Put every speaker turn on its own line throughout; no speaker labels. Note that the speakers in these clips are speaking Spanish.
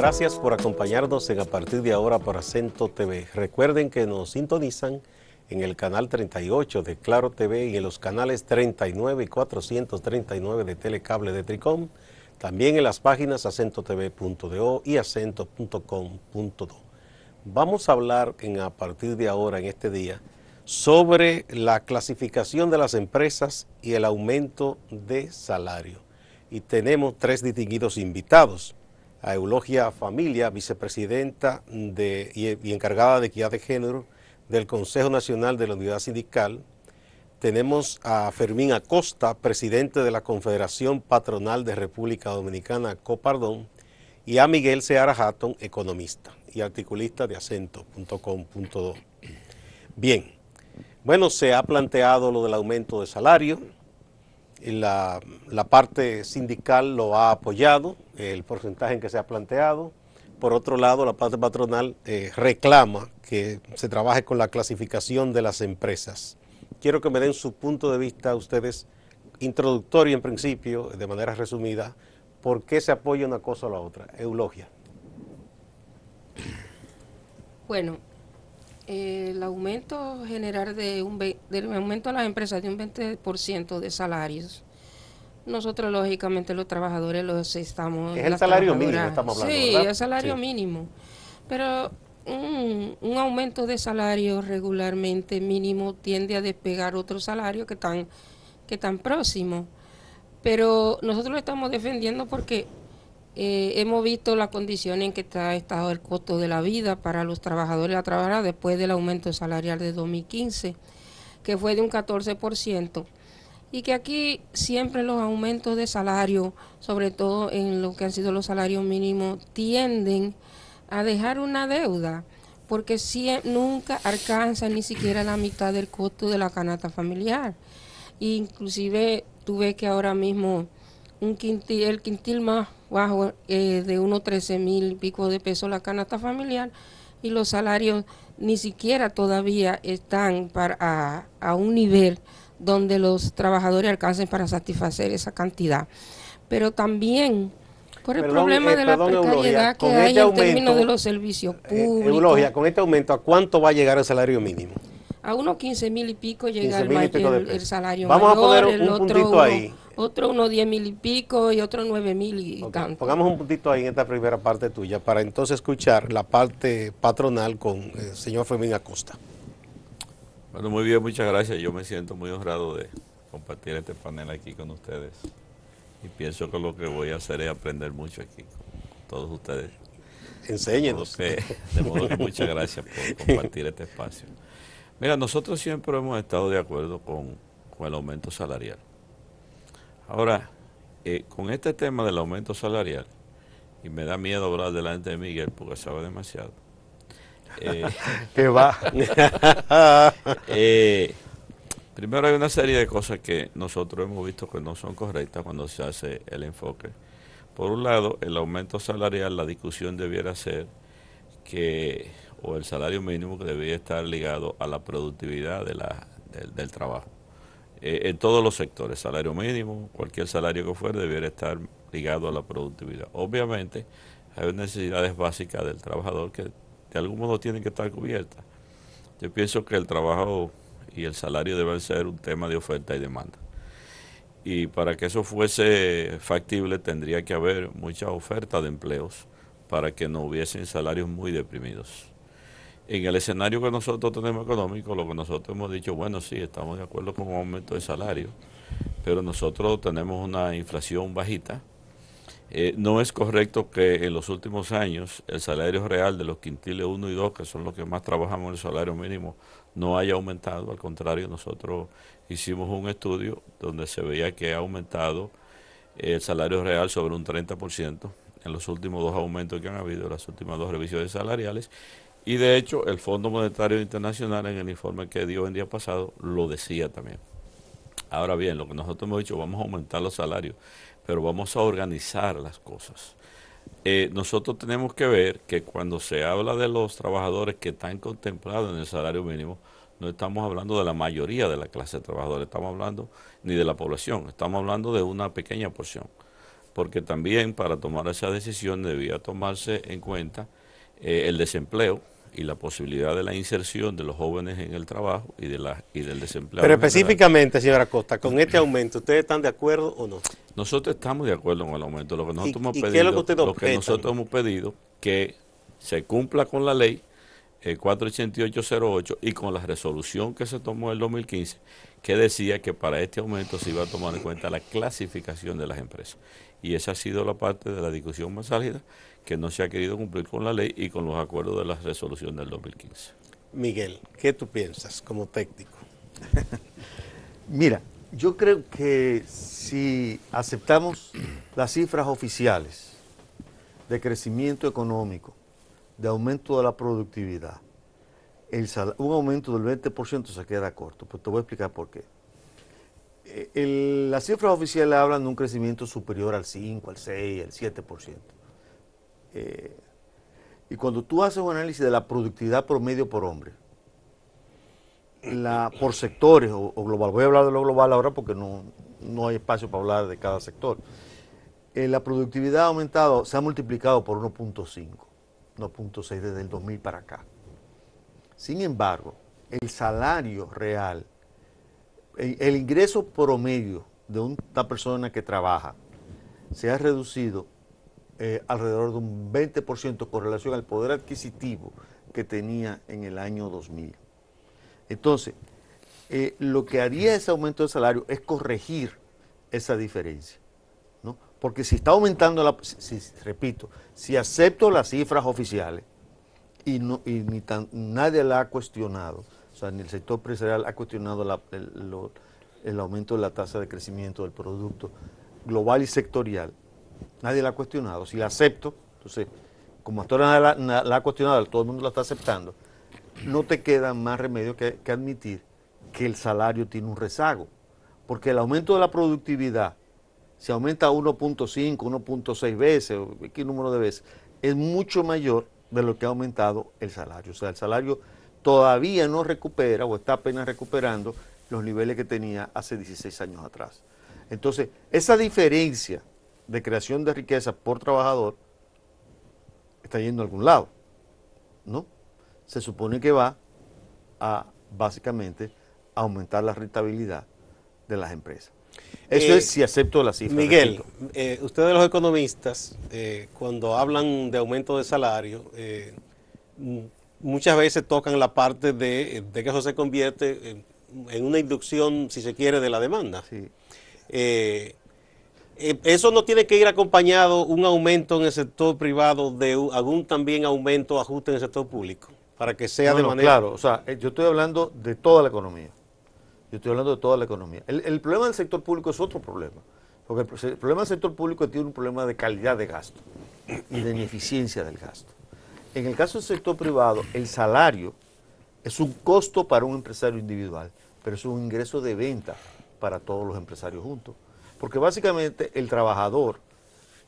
Gracias por acompañarnos en A Partir de Ahora por Acento TV. Recuerden que nos sintonizan en el canal 38 de Claro TV y en los canales 39 y 439 de Telecable de Tricom, también en las páginas acentotv.do y acento.com.do. Vamos a hablar a partir de ahora, en este día, sobre la clasificación de las empresas y el aumento de salario. Y tenemos tres distinguidos invitados: a Eulogia Familia, vicepresidenta y encargada de equidad de género del Consejo Nacional de la Unidad Sindical. Tenemos a Fermín Acosta, presidente de la Confederación Patronal de República Dominicana, Copardón, y a Miguel Seara Hatton, economista y articulista de acento.com.do. Bien, bueno, se ha planteado lo del aumento de salario. La parte sindical lo ha apoyado, el porcentaje en que se ha planteado. Por otro lado, la parte patronal reclama que se trabaje con la clasificación de las empresas. Quiero que me den su punto de vista ustedes, introductorio en principio, de manera resumida, por qué se apoya una cosa o la otra. Eulogia.
Bueno, el aumento general del aumento a las empresas de un 20% de salarios. Nosotros, lógicamente, los trabajadores los estamos...
Es el salario mínimo, estamos hablando,
sí,
¿verdad?
el salario
Sí.
mínimo. Pero un aumento de salario regularmente mínimo tiende a despegar otros salarios que están próximos. Pero nosotros lo estamos defendiendo porque hemos visto la condición en que está estado el costo de la vida para los trabajadores y las trabajadoras después del aumento salarial de 2015, que fue de un 14%, y que aquí siempre los aumentos de salario, sobre todo en lo que han sido los salarios mínimos, tienden a dejar una deuda, porque nunca alcanzan ni siquiera la mitad del costo de la canasta familiar. Inclusive tú ves que ahora mismo el quintil más bajo de unos 13,000 y pico de pesos la canasta familiar, y los salarios ni siquiera todavía están a un nivel donde los trabajadores alcancen para satisfacer esa cantidad. Pero también por el problema de la precariedad que hay en términos de los servicios públicos.
Eulogia, con este aumento, ¿a cuánto va a llegar el salario mínimo?
A unos 15,000 y pico llega
15,000 y pico de pesos.
el salario
Vamos
mayor,
a poner un puntito ahí.
Otro unos 10,000 y pico y otro 9,000 y tanto.
Pongamos un puntito ahí en esta primera parte tuya para entonces escuchar la parte patronal con el señor Fermín Acosta.
Bueno, muy bien, muchas gracias. Yo me siento muy honrado de compartir este panel aquí con ustedes y pienso que lo que voy a hacer es aprender mucho aquí con todos ustedes.
Enséñenos.
De modo que muchas gracias por compartir este espacio. Mira, nosotros siempre hemos estado de acuerdo con el aumento salarial. Ahora, con este tema del aumento salarial, y me da miedo hablar delante de Miguel porque sabe demasiado.
¿Qué va?
Primero hay una serie de cosas que nosotros hemos visto que no son correctas cuando se hace el enfoque. Por un lado, el aumento salarial, la discusión debiera ser o el salario mínimo que debería estar ligado a la productividad del trabajo. En todos los sectores, salario mínimo, cualquier salario que fuera, debiera estar ligado a la productividad. Obviamente, hay necesidades básicas del trabajador que de algún modo tienen que estar cubiertas. Yo pienso que el trabajo y el salario deben ser un tema de oferta y demanda. Y para que eso fuese factible, tendría que haber mucha oferta de empleos para que no hubiesen salarios muy deprimidos. En el escenario que nosotros tenemos económico, lo que nosotros hemos dicho, bueno, sí, estamos de acuerdo con un aumento de salario, pero nosotros tenemos una inflación bajita. No es correcto que en los últimos años el salario real de los quintiles 1 y 2, que son los que más trabajamos en el salario mínimo, no haya aumentado. Al contrario, nosotros hicimos un estudio donde se veía que ha aumentado el salario real sobre un 30% en los últimos dos aumentos que han habido, las últimas dos revisiones salariales. Y de hecho, el Fondo Monetario Internacional en el informe que dio el día pasado lo decía también. Ahora bien, lo que nosotros hemos dicho, vamos a aumentar los salarios, pero vamos a organizar las cosas. Nosotros tenemos que ver que cuando se habla de los trabajadores que están contemplados en el salario mínimo, no estamos hablando de la mayoría de la clase de trabajadores, estamos hablando ni de la población, estamos hablando de una pequeña porción. porque también para tomar esa decisión debía tomarse en cuenta el desempleo y la posibilidad de la inserción de los jóvenes en el trabajo y del desempleado.
Pero
en general.
específicamente, señora Costa, con este aumento, ¿ustedes están de acuerdo o no?
Nosotros estamos de acuerdo con el aumento. Lo que nosotros hemos
¿Y
pedido,
qué es lo que ustedes
lo que
objetan?
nosotros hemos pedido, que se cumpla con la ley 48808 y con la resolución que se tomó en el 2015, que decía que para este aumento se iba a tomar en cuenta la clasificación de las empresas. Y esa ha sido la parte de la discusión más álgida, que no se ha querido cumplir con la ley y con los acuerdos de la resolución del 2015.
Miguel, ¿qué tú piensas como técnico?
Mira, yo creo que si aceptamos las cifras oficiales de crecimiento económico, de aumento de la productividad, un aumento del 20% se queda corto. Pues te voy a explicar por qué. Las cifras oficiales hablan de un crecimiento superior al 5, al 6, al 7%. Y cuando tú haces un análisis de la productividad promedio por hombre, por sectores o global, voy a hablar de lo global ahora porque no hay espacio para hablar de cada sector, la productividad ha aumentado, se ha multiplicado por 1.5, 1.6 desde el 2000 para acá. Sin embargo, el salario real, el ingreso promedio de una persona que trabaja se ha reducido alrededor de un 20% con relación al poder adquisitivo que tenía en el año 2000. Entonces, lo que haría ese aumento de salario es corregir esa diferencia, ¿no? Porque si está aumentando, repito, si acepto las cifras oficiales y nadie la ha cuestionado, o sea, ni el sector empresarial ha cuestionado el aumento de la tasa de crecimiento del producto global y sectorial, nadie la ha cuestionado. Si la acepto, entonces, como hasta ahora la ha cuestionado, todo el mundo la está aceptando, no te queda más remedio que admitir que el salario tiene un rezago, porque el aumento de la productividad, si aumenta 1.5, 1.6 veces, o qué número de veces, es mucho mayor de lo que ha aumentado el salario. O sea, el salario todavía no recupera o está apenas recuperando los niveles que tenía hace 16 años atrás. Entonces, esa diferencia de creación de riqueza por trabajador está yendo a algún lado, ¿no? Se supone que va a, básicamente, aumentar la rentabilidad de las empresas. Eso es si acepto la cifra.
Miguel, ustedes los economistas, cuando hablan de aumento de salario, muchas veces tocan la parte de que eso se convierte en una inducción, si se quiere, de la demanda.
Sí.
Eso no tiene que ir acompañado un aumento en el sector privado de algún también aumento, ajuste en el sector público, para que sea de manera...
Claro, o sea, yo estoy hablando de toda la economía. Yo estoy hablando de toda la economía. El problema del sector público es otro problema. Porque el problema del sector público tiene un problema de calidad de gasto y de ineficiencia del gasto. En el caso del sector privado, el salario es un costo para un empresario individual, pero es un ingreso de venta para todos los empresarios juntos. Porque básicamente el trabajador,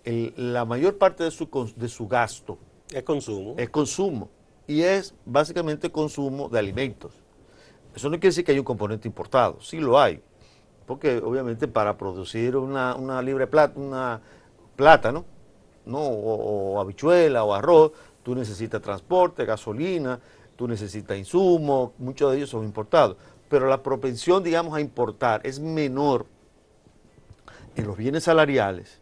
la mayor parte de su gasto
es consumo.
Es consumo. Y es básicamente consumo de alimentos. Eso no quiere decir que hay un componente importado, sí lo hay, porque obviamente para producir una libre plátano, ¿no? o habichuela o arroz, tú necesitas transporte, gasolina, tú necesitas insumos, muchos de ellos son importados, pero la propensión, digamos, a importar es menor en los bienes salariales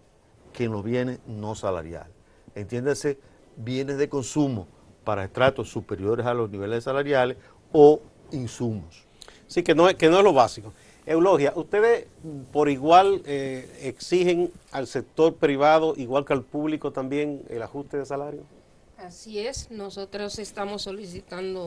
que en los bienes no salariales. Entiéndase, bienes de consumo para estratos superiores a los niveles salariales o insumos.
Sí, que no es lo básico. Eulogia, ¿ustedes por igual exigen al sector privado, igual que al público también, el ajuste de salario?
Así es, nosotros estamos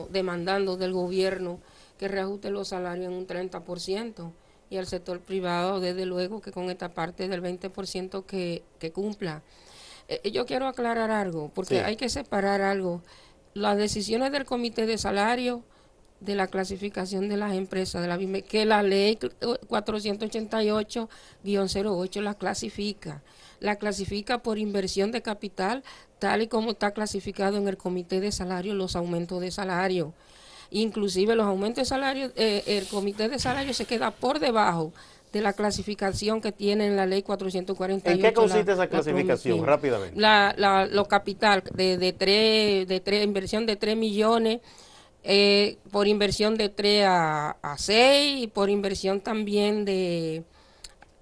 demandando del gobierno que reajuste los salarios en un 30% y al sector privado, desde luego, que con esta parte del 20% que cumpla. Yo quiero aclarar algo, porque hay que separar algo. Las decisiones del comité de salario, de la clasificación de las empresas, de la BIME, que la ley 488-08 la clasifica por inversión de capital, tal y como está clasificado en el comité de salario, los aumentos de salario. Inclusive los aumentos de salario, el comité de salario se queda por debajo la clasificación que tiene en la ley 448.
¿En qué consiste esa clasificación?
PROMIPYME.
Rápidamente.
Lo capital, inversión de 3 millones, por inversión de 3 a 6, y por inversión también de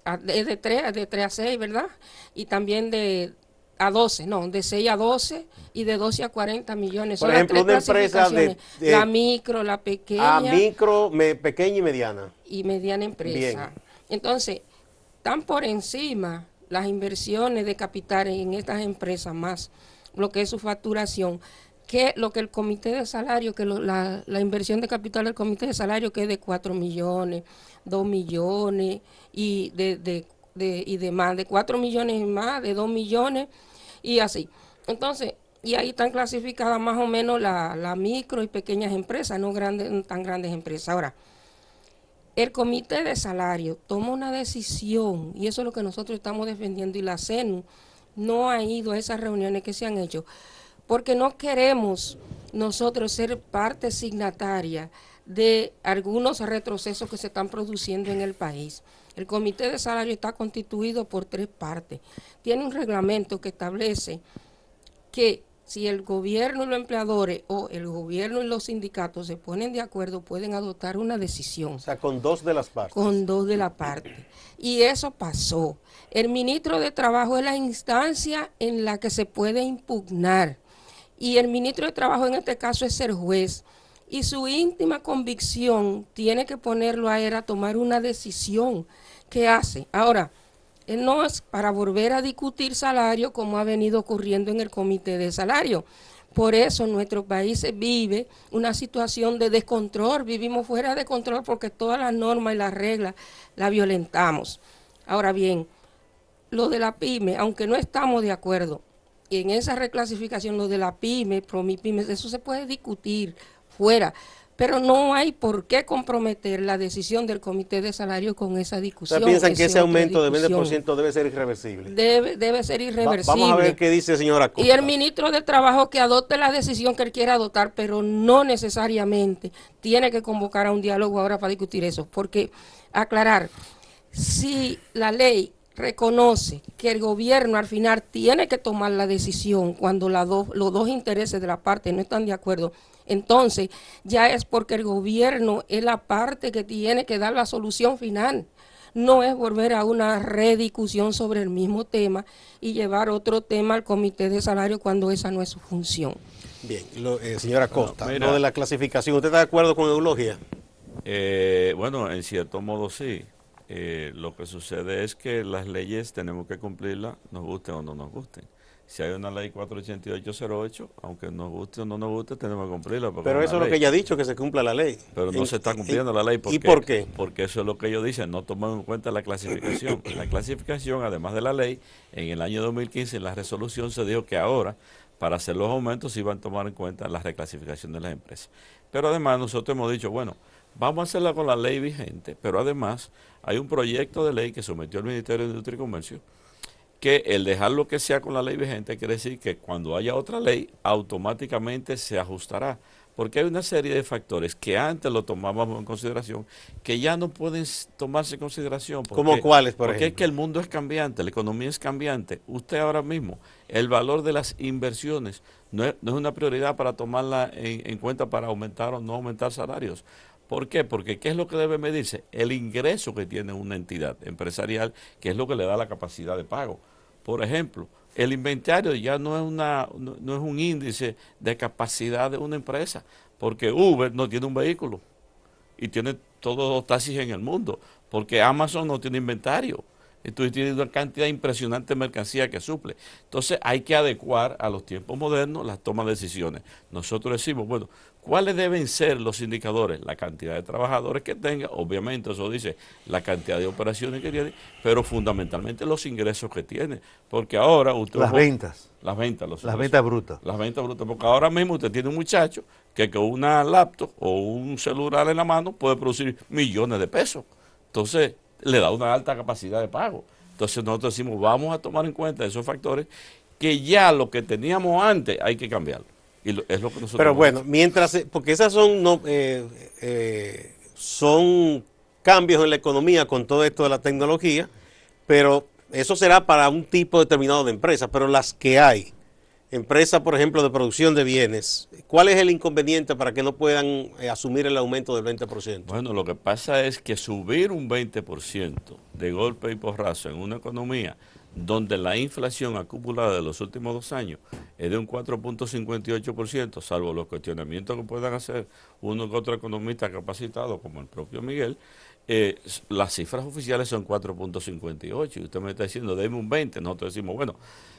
3 a 6, ¿verdad? Y también de 6 a 12 y de 12 a 40 millones.
Por
Son
ejemplo,
las
una
tres
empresa de
la micro, la pequeña
pequeña y mediana.
y mediana empresa.
Bien.
Entonces, están por encima las inversiones de capital en estas empresas, más lo que es su facturación, que lo que el comité de salario, que la inversión de capital del comité de salario, que es de 4 millones, 2 millones y de más, de 4 millones y más, de 2 millones y así. Entonces, y ahí están clasificadas más o menos la micro y pequeñas empresas, no tan grandes empresas. Ahora, el comité de salario toma una decisión, y eso es lo que nosotros estamos defendiendo, y la CENU no ha ido a esas reuniones que se han hecho, porque no queremos nosotros ser parte signataria de algunos retrocesos que se están produciendo en el país. El comité de salario está constituido por 3 partes. Tiene un reglamento que establece que si el gobierno y los empleadores o el gobierno y los sindicatos se ponen de acuerdo, pueden adoptar una decisión.
O sea, con 2 de las partes.
Con 2 de la parte. Y eso pasó. El ministro de Trabajo es la instancia en la que se puede impugnar. Y el ministro de Trabajo en este caso es el juez. Y su íntima convicción tiene que ponerlo a él a tomar una decisión. ¿Qué hace? Ahora, él no es para volver a discutir salario como ha venido ocurriendo en el comité de salario. Por eso nuestro país vive una situación de descontrol, vivimos fuera de control porque todas las normas y las reglas las violentamos. Ahora bien, lo de la PYME, aunque no estamos de acuerdo en esa reclasificación, lo de la PYME, PROMIPYME, eso se puede discutir fuera, pero no hay por qué comprometer la decisión del comité de salario con esa discusión.
¿Ustedes piensan que ese aumento de 20% debe ser irreversible?
Debe ser irreversible.
Vamos a ver qué dice señora Costa.
Y el ministro de Trabajo que adopte la decisión que él quiera adoptar, pero no necesariamente tiene que convocar a un diálogo ahora para discutir eso, porque aclarar, si la ley reconoce que el gobierno al final tiene que tomar la decisión cuando los dos intereses de la parte no están de acuerdo, entonces ya es porque el gobierno es la parte que tiene que dar la solución final. No es volver a una rediscusión sobre el mismo tema y llevar otro tema al comité de salario cuando esa no es su función.
Bien, señora Costa,
Mira,
lo de la clasificación, ¿usted está de acuerdo con Eulogia?
Bueno, en cierto modo sí. Lo que sucede es que las leyes tenemos que cumplirlas, nos gusten o no nos gusten. Si hay una ley 48808, aunque nos guste o no nos guste, tenemos que cumplirla.
Pero eso es lo que ella ha dicho, que se cumpla la ley.
Pero no se está cumpliendo la ley.
¿Y por qué?
Porque eso es lo que ellos dicen, no toman en cuenta la clasificación. La clasificación, además de la ley, en el año 2015, en la resolución se dijo que ahora, para hacer los aumentos, se iban a tomar en cuenta la reclasificación de las empresas. Pero además nosotros hemos dicho, bueno, vamos a hacerla con la ley vigente, pero además hay un proyecto de ley que sometió el Ministerio de Industria y Comercio, que el dejarlo que sea con la ley vigente quiere decir que cuando haya otra ley, automáticamente se ajustará. Porque hay una serie de factores que antes lo tomábamos en consideración, que ya no pueden tomarse en consideración.
¿Cómo cuáles, por ejemplo?
Porque es que el mundo es cambiante, la economía es cambiante. Usted ahora mismo, el valor de las inversiones no es una prioridad para tomarla en cuenta para aumentar o no aumentar salarios. ¿Por qué? Porque ¿qué es lo que debe medirse? El ingreso que tiene una entidad empresarial, que es lo que le da la capacidad de pago. Por ejemplo, el inventario ya no es un índice de capacidad de una empresa, porque Uber no tiene un vehículo y tiene todos los taxis en el mundo, porque Amazon no tiene inventario. Entonces tiene una cantidad impresionante de mercancía que suple. Entonces hay que adecuar a los tiempos modernos las tomas de decisiones. Nosotros decimos, bueno, ¿cuáles deben ser los indicadores? La cantidad de trabajadores que tenga, obviamente eso dice la cantidad de operaciones que tiene, pero fundamentalmente los ingresos que tiene. Porque ahora usted...
Las ventas.
Las ventas.
Las ventas brutas.
Las ventas brutas, porque ahora mismo usted tiene un muchacho que con una laptop o un celular en la mano puede producir millones de pesos. Entonces le da una alta capacidad de pago. Entonces nosotros decimos, vamos a tomar en cuenta esos factores que ya lo que teníamos antes hay que cambiarlo. Y es lo que nosotros...
Pero bueno, mientras, porque esas son, son cambios en la economía con todo esto de la tecnología, pero eso será para un tipo determinado de empresas, pero las que hay, empresas, por ejemplo, de producción de bienes, ¿cuál es el inconveniente para que no puedan asumir el aumento del 20%?
Bueno, lo que pasa es que subir un 20% de golpe y porrazo en una economía donde la inflación acumulada de los últimos 2 años es de un 4.58%, salvo los cuestionamientos que puedan hacer uno que otro economista capacitado, como el propio Miguel, las cifras oficiales son 4.58 y usted me está diciendo, deme un 20%, nosotros decimos, bueno,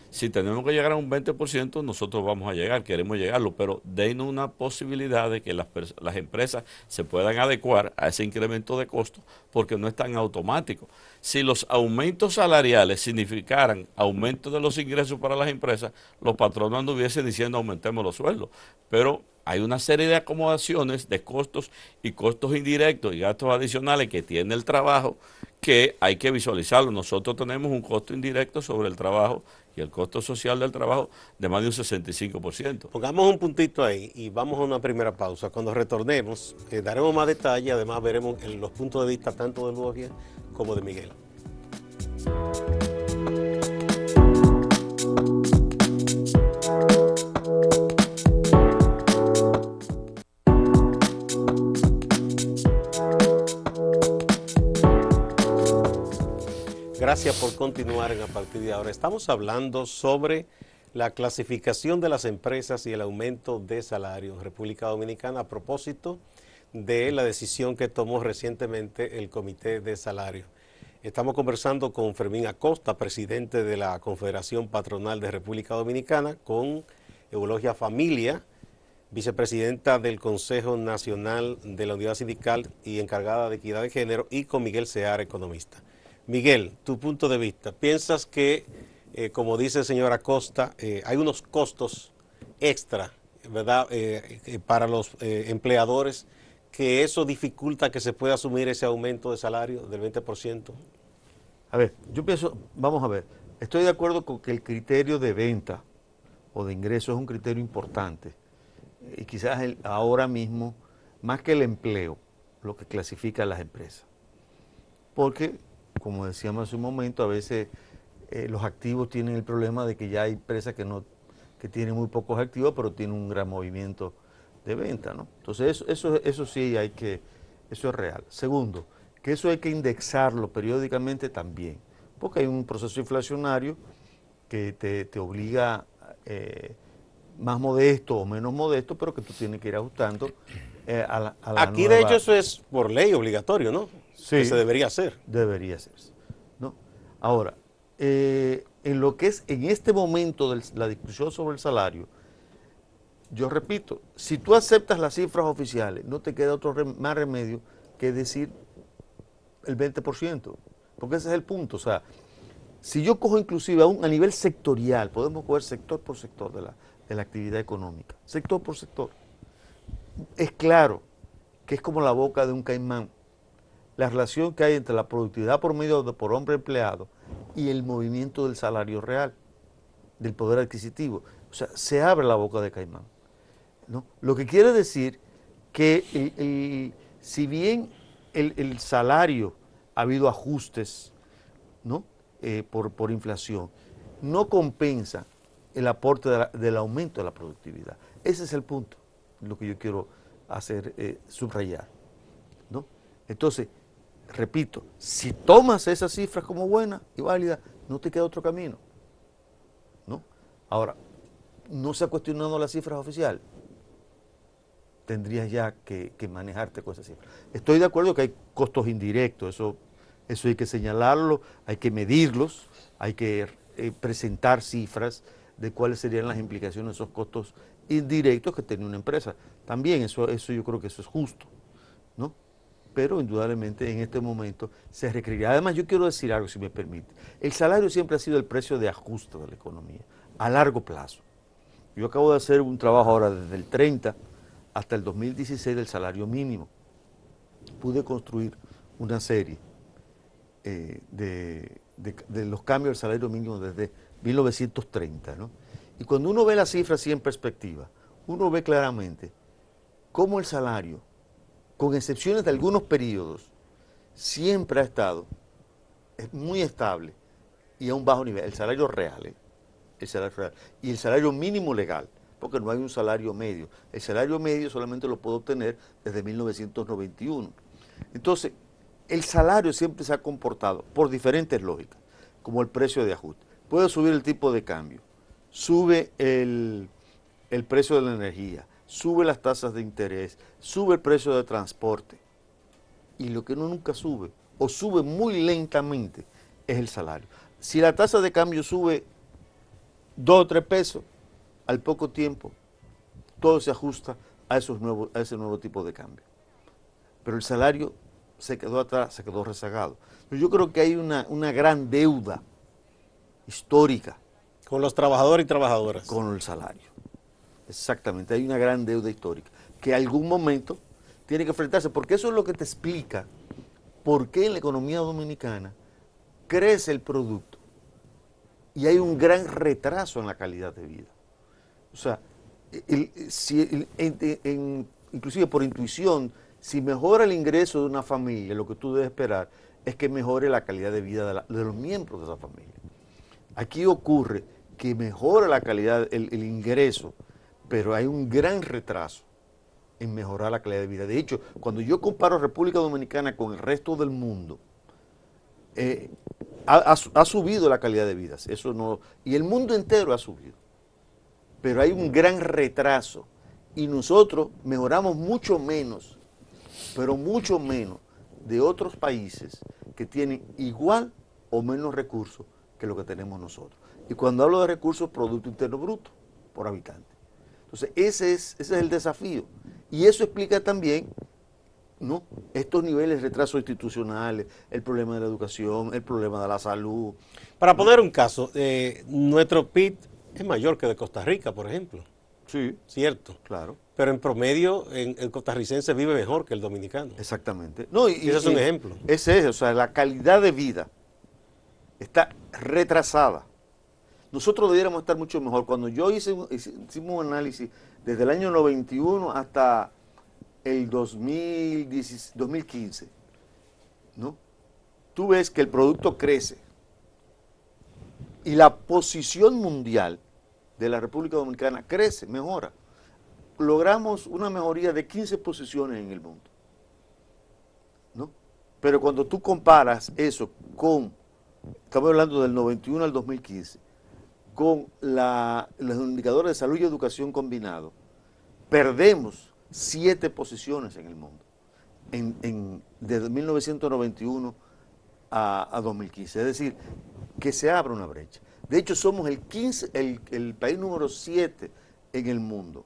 si tenemos que llegar a un 20%, nosotros vamos a llegar, queremos llegarlo, pero denos una posibilidad de que las empresas se puedan adecuar a ese incremento de costos, porque no es tan automático. Si los aumentos salariales significaran aumento de los ingresos para las empresas, los patronos anduviesen diciendo aumentemos los sueldos, pero hay una serie de acomodaciones de costos y costos indirectos y gastos adicionales que tiene el trabajo que hay que visualizarlo. Nosotros tenemos un costo indirecto sobre el trabajo y el costo social del trabajo de más de un 65%.
Pongamos un puntito ahí y vamos a una primera pausa. Cuando retornemos, daremos más detalle, además veremos los puntos de vista tanto de Logia como de Miguel. Gracias por continuar a partir de ahora. Estamos hablando sobre la clasificación de las empresas y el aumento de salarios en República Dominicana a propósito de la decisión que tomó recientemente el Comité de Salarios. Estamos conversando con Fermín Acosta, presidente de la Confederación Patronal de República Dominicana, con Eulogia Familia, vicepresidenta del Consejo Nacional de la Unidad Sindical y encargada de Equidad de Género, y con Miguel Seara, economista. Miguel, tu punto de vista, ¿piensas que, como dice el señor Acosta, hay unos costos extra, ¿verdad?, para los empleadores, que eso dificulta que se pueda asumir ese aumento de salario del 20%?
A ver, yo pienso, vamos a ver, estoy de acuerdo con que el criterio de venta o de ingreso es un criterio importante y quizás ahora mismo, más que el empleo, lo que clasifica a las empresas. Porque, como decíamos hace un momento, a veces los activos tienen el problema de que ya hay empresas que tienen muy pocos activos, pero tienen un gran movimiento de venta, ¿no? Entonces eso sí eso es real. Segundo, que eso hay que indexarlo periódicamente también, porque hay un proceso inflacionario que te obliga más modesto o menos modesto, pero que tú tienes que ir ajustando a la
Aquí
nueva...
de hecho eso es por ley obligatorio, ¿no?
Sí,
que se debería hacer.
Debería hacerse, ¿no? Ahora, en lo que es en este momento de la discusión sobre el salario, yo repito, si tú aceptas las cifras oficiales, no te queda más remedio que decir el 20%, porque ese es el punto. O sea, si yo cojo inclusive a nivel sectorial, podemos coger sector por sector de la actividad económica, sector por sector, es claro que es como la boca de un caimán la relación que hay entre la productividad por por hombre empleado y el movimiento del salario real, del poder adquisitivo. O sea, se abre la boca de caimán, ¿no? Lo que quiere decir que si bien el salario ha habido ajustes, ¿no?, por inflación, no compensa el aporte del aumento de la productividad. Ese es el punto, lo que yo quiero hacer, subrayar, ¿no? Entonces, repito, si tomas esas cifras como buenas y válidas, no te queda otro camino, ¿no? Ahora, no se ha cuestionado las cifras oficiales, tendrías ya que manejarte con esas cifras. Estoy de acuerdo que hay costos indirectos, eso hay que señalarlo, hay que medirlos, hay que presentar cifras de cuáles serían las implicaciones de esos costos indirectos que tiene una empresa. También eso yo creo que eso es justo, ¿no? Pero indudablemente en este momento se requeriría. Además, yo quiero decir algo, si me permite. El salario siempre ha sido el precio de ajuste de la economía, a largo plazo. Yo acabo de hacer un trabajo ahora desde el 30 hasta el 2016 del salario mínimo. Pude construir una serie de los cambios del salario mínimo desde 1930, ¿no? Y cuando uno ve las cifras así en perspectiva, uno ve claramente cómo el salario, con excepciones de algunos periodos, siempre ha estado muy estable y a un bajo nivel. El salario real, el salario real y el salario mínimo legal, porque no hay un salario medio. El salario medio solamente lo puedo obtener desde 1991. Entonces, el salario siempre se ha comportado por diferentes lógicas, como el precio de ajuste. Puede subir el tipo de cambio, sube el precio de la energía, sube las tasas de interés, sube el precio de transporte. Y lo que nunca sube, o sube muy lentamente, es el salario. Si la tasa de cambio sube 2 o 3 pesos, al poco tiempo, todo se ajusta a ese nuevo tipo de cambio. Pero el salario se quedó atrás, se quedó rezagado. Yo creo que hay una gran deuda histórica
Con los trabajadores y trabajadoras.
con el salario. Exactamente, hay una gran deuda histórica que en algún momento tiene que enfrentarse, porque eso es lo que te explica por qué en la economía dominicana crece el producto y hay un gran retraso en la calidad de vida. O sea, inclusive por intuición, si mejora el ingreso de una familia, lo que tú debes esperar es que mejore la calidad de vida de los miembros de esa familia. Aquí ocurre que mejora la calidad, el ingreso, pero hay un gran retraso en mejorar la calidad de vida. De hecho, cuando yo comparo República Dominicana con el resto del mundo, ha subido la calidad de vida, eso no, y el mundo entero ha subido. Pero hay un gran retraso y nosotros mejoramos mucho menos, pero mucho menos de otros países que tienen igual o menos recursos que lo que tenemos nosotros. Y cuando hablo de recursos, Producto Interno Bruto por habitante. Entonces, ese es el desafío. Y eso explica también, ¿no?, estos niveles de retraso institucionales, el problema de la educación, el problema de la salud.
Para poner un caso, nuestro PIB es mayor que de Costa Rica, por ejemplo.
Sí,
Cierto.
claro.
Pero en promedio, el costarricense vive mejor que el dominicano.
Exactamente. No,
Y ese es un ejemplo.
Ese es, o sea, la calidad de vida está retrasada. Nosotros debiéramos estar mucho mejor. Cuando hicimos un análisis desde el año 91 hasta el 2015, ¿no?, tú ves que el producto crece y la posición mundial de la República Dominicana crece, mejora. Logramos una mejoría de 15 posiciones en el mundo, ¿no? Pero cuando tú comparas eso con, estamos hablando del 91 al 2015, con los indicadores de salud y educación combinados, perdemos 7 posiciones en el mundo, desde 1991 a 2015. Es decir, que se abre una brecha. De hecho, somos el país número 7 en el mundo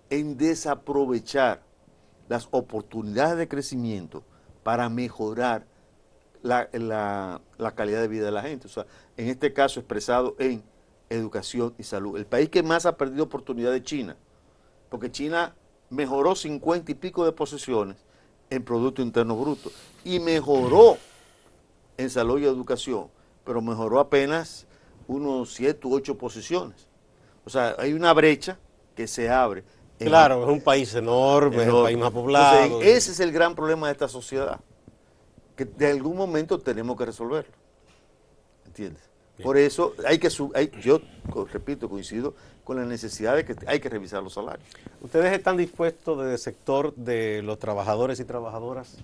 en desaprovechar las oportunidades de crecimiento para mejorar la calidad de vida de la gente. O sea, en este caso expresado en educación y salud. El país que más ha perdido oportunidad es China, porque China mejoró 50 y pico de posiciones en Producto Interno Bruto y mejoró en salud y educación, pero mejoró apenas unos 7 u 8 posiciones. O sea, hay una brecha que se abre.
Claro, es un país enorme, es el país más poblado.
Entonces, ese es el gran problema de esta sociedad, que de algún momento tenemos que resolverlo. ¿Entiendes? Bien. Por eso yo repito, coincido con la necesidad de que hay que revisar los salarios.
¿Ustedes están dispuestos desde el sector de los trabajadores y trabajadoras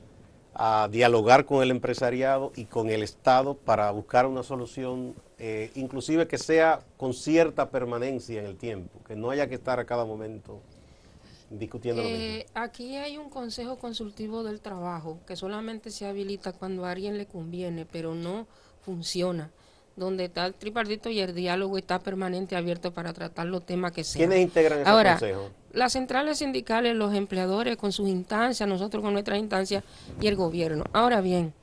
a dialogar con el empresariado y con el Estado para buscar una solución, inclusive que sea con cierta permanencia en el tiempo, que no haya que estar a cada momento discutiendo lo mismo?
Aquí hay un consejo consultivo del trabajo que solamente se habilita cuando a alguien le conviene, pero no funciona, donde está el tripartito y el diálogo está permanente abierto para tratar los temas que sean.
¿Quiénes integran ese consejo?
Las centrales sindicales, los empleadores con sus instancias, nosotros con nuestras instancias y el gobierno. Ahora bien,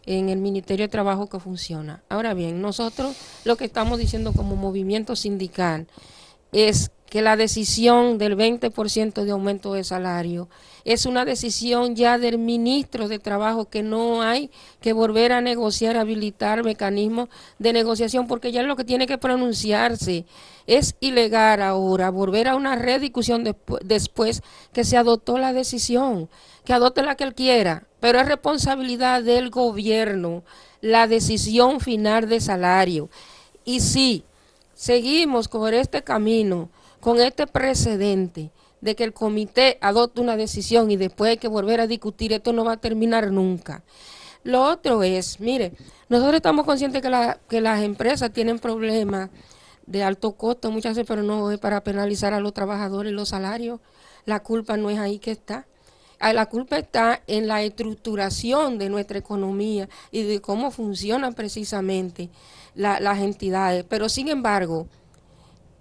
en el Ministerio de Trabajo que funciona. Ahora bien, nosotros lo que estamos diciendo como movimiento sindical es que la decisión del 20% de aumento de salario es una decisión ya del ministro de Trabajo, que no hay que volver a negociar, habilitar mecanismos de negociación, porque ya lo que tiene que pronunciarse. Es ilegal ahora volver a una rediscusión después que se adoptó la decisión, que adopte la que él quiera, pero es responsabilidad del gobierno la decisión final de salario. Y sí, seguimos por este camino, con este precedente de que el comité adopte una decisión y después hay que volver a discutir, esto no va a terminar nunca. Lo otro es, mire, nosotros estamos conscientes que las empresas tienen problemas de alto costo muchas veces, pero no es para penalizar a los trabajadores y los salarios. La culpa no es ahí que está. La culpa está en la estructuración de nuestra economía y de cómo funcionan precisamente las entidades. Pero sin embargo,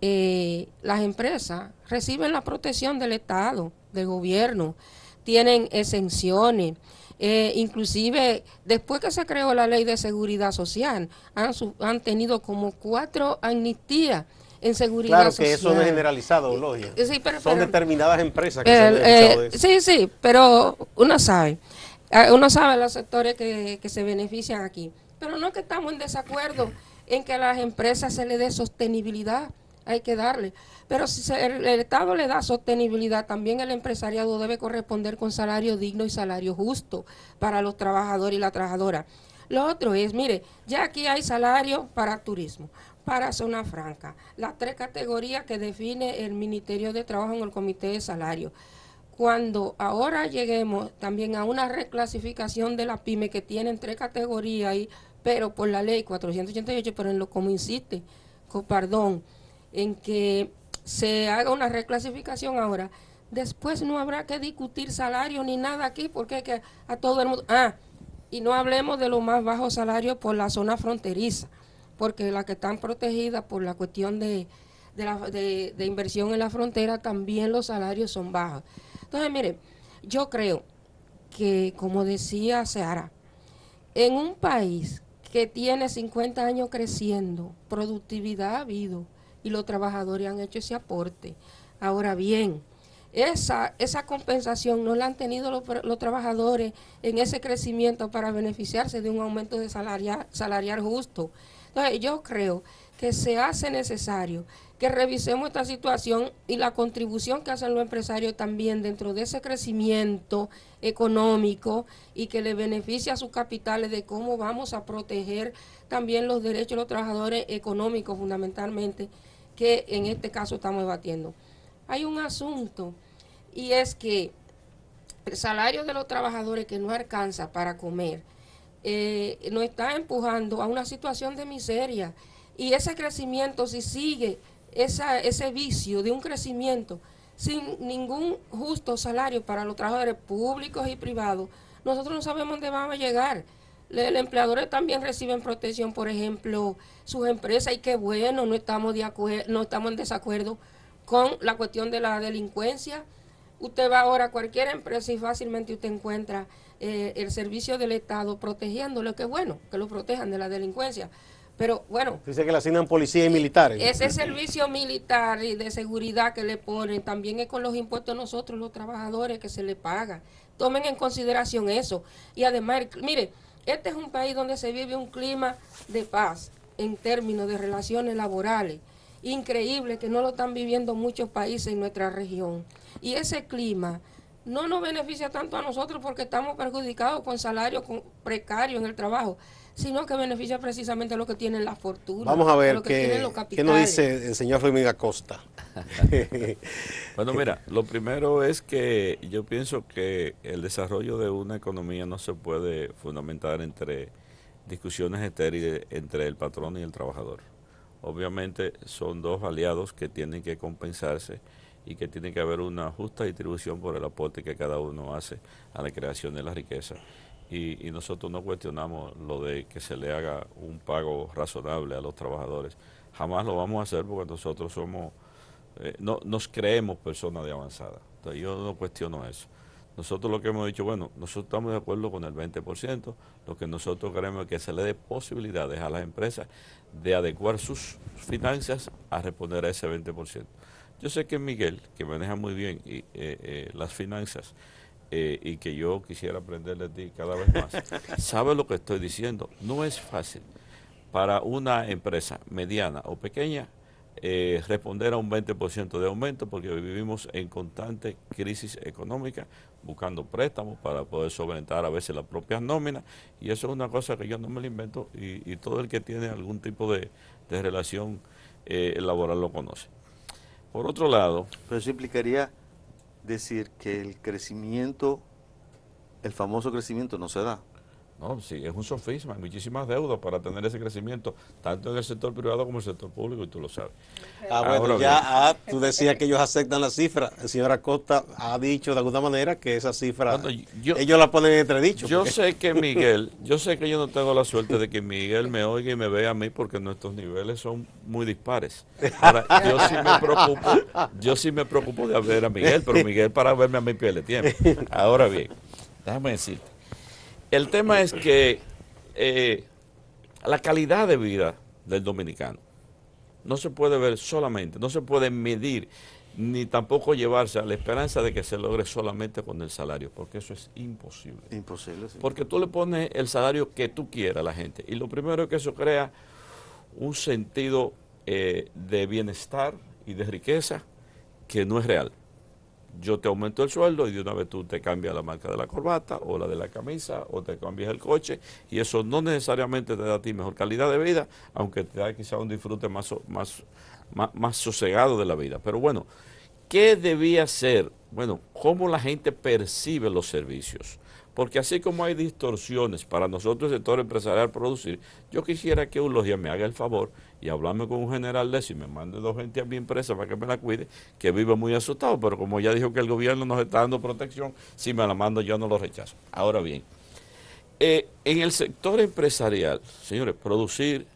las empresas reciben la protección del Estado, del gobierno, tienen exenciones, inclusive después que se creó la ley de seguridad social, han tenido como 4 amnistías en seguridad
Claro
social.
que eso no es generalizado, Logia.
Sí,
son determinadas empresas que se han beneficiado de eso.
Sí, sí, pero uno sabe los sectores que se benefician aquí. Pero no que estamos en desacuerdo en que a las empresas se le dé sostenibilidad, hay que darle. Pero si el Estado le da sostenibilidad, también el empresariado debe corresponder con salario digno y salario justo para los trabajadores y la trabajadora. Lo otro es, mire, ya aquí hay salario para turismo, para zona franca, las 3 categorías que define el Ministerio de Trabajo en el Comité de Salario. Cuando ahora lleguemos también a una reclasificación de la PYME, que tienen 3 categorías ahí, pero por la ley 488, pero en lo como insiste Copardón, en que se haga una reclasificación ahora, después no habrá que discutir salario ni nada aquí, porque es que a todo el mundo... y no hablemos de los más bajos salarios por la zona fronteriza, porque las que están protegidas por la cuestión de inversión en la frontera, también los salarios son bajos. Entonces, mire, yo creo que, como decía Seara, en un país que tiene 50 años creciendo, productividad ha habido y los trabajadores han hecho ese aporte. Ahora bien, esa compensación no la han tenido los trabajadores en ese crecimiento para beneficiarse de un aumento de salarial justo. Entonces, yo creo que se hace necesario que revisemos esta situación y la contribución que hacen los empresarios también dentro de ese crecimiento económico y que le beneficie a sus capitales, de cómo vamos a proteger también los derechos de los trabajadores económicos, fundamentalmente, que en este caso estamos debatiendo. Hay un asunto, y es que el salario de los trabajadores que no alcanza para comer nos está empujando a una situación de miseria, y ese crecimiento, si sigue ese vicio de un crecimiento sin ningún justo salario para los trabajadores públicos y privados, nosotros no sabemos dónde vamos a llegar. Los empleadores también reciben protección, por ejemplo, sus empresas, y qué bueno, no estamos en desacuerdo con la cuestión de la delincuencia. Usted va ahora a cualquier empresa y fácilmente usted encuentra el servicio del Estado protegiéndolo, que bueno, que lo protejan de la delincuencia. Pero bueno,
dice que le asignan policía y militares.
Ese servicio militar y de seguridad que le ponen también es con los impuestos de nosotros, los trabajadores, que se le paga. Tomen en consideración eso. Y además, mire, este es un país donde se vive un clima de paz en términos de relaciones laborales. Increíble que no lo están viviendo muchos países en nuestra región. Y ese clima no nos beneficia tanto a nosotros porque estamos perjudicados con salarios precarios en el trabajo, sino que beneficia precisamente a los que tienen la fortuna.
Vamos a ver
qué
nos dice el señor Fermín Acosta.
Bueno, mira, lo primero es que yo pienso que el desarrollo de una economía no se puede fundamentar entre discusiones estériles entre el patrón y el trabajador. Obviamente son dos aliados que tienen que compensarse y que tiene que haber una justa distribución por el aporte que cada uno hace a la creación de la riqueza. Y nosotros no cuestionamos lo de que se le haga un pago razonable a los trabajadores. Jamás lo vamos a hacer porque nosotros somos, no nos creemos personas de avanzada. Entonces yo no cuestiono eso. Nosotros lo que hemos dicho, bueno, nosotros estamos de acuerdo con el 20%, lo que nosotros queremos es que se le dé posibilidades a las empresas de adecuar sus finanzas a responder a ese 20%. Yo sé que Miguel, que maneja muy bien las finanzas, y que yo quisiera aprender de ti cada vez más, sabe lo que estoy diciendo. No es fácil para una empresa mediana o pequeña responder a un 20% de aumento, porque vivimos en constante crisis económica, buscando préstamos para poder solventar a veces las propias nóminas, y eso es una cosa que yo no me lo invento, y todo el que tiene algún tipo de relación laboral lo conoce. Por otro lado...
Pero eso implicaría decir que el crecimiento, el famoso crecimiento, no se da.
No, sí, es un sofisma, hay muchísimas deudas para tener ese crecimiento, tanto en el sector privado como en el sector público, y tú lo sabes.
Bueno, ya tú decías que ellos aceptan la cifra. El señor Acosta ha dicho de alguna manera que esa cifra, ellos la ponen en entredicho.
Yo sé que Miguel, yo sé que yo no tengo la suerte de que Miguel me oiga y me vea a mí, porque nuestros niveles son muy dispares. Ahora, yo sí me preocupo de ver a Miguel, pero Miguel para verme a mí pierde tiempo. Ahora bien, déjame decirte. El tema es que la calidad de vida del dominicano no se puede ver solamente, no se puede medir, ni tampoco llevarse a la esperanza de que se logre solamente con el salario, porque eso es imposible.
Imposible, sí.
Porque tú le pones el salario que tú quieras a la gente, y lo primero es que eso crea un sentido de bienestar y de riqueza que no es real. Yo te aumento el sueldo y de una vez tú te cambias la marca de la corbata o la de la camisa o te cambias el coche, y eso no necesariamente te da a ti mejor calidad de vida, aunque te da quizá un disfrute más sosegado de la vida. Pero bueno, ¿qué debía ser? Bueno, cómo la gente percibe los servicios. Porque así como hay distorsiones para nosotros el sector empresarial producir, yo quisiera que Eulogia me haga el favor y hablarme con un general de eso y me mande 2 gente a mi empresa para que me la cuide, que vive muy asustado, pero como ya dijo que el gobierno nos está dando protección, si me la mando yo no lo rechazo. Ahora bien, en el sector empresarial, señores, producir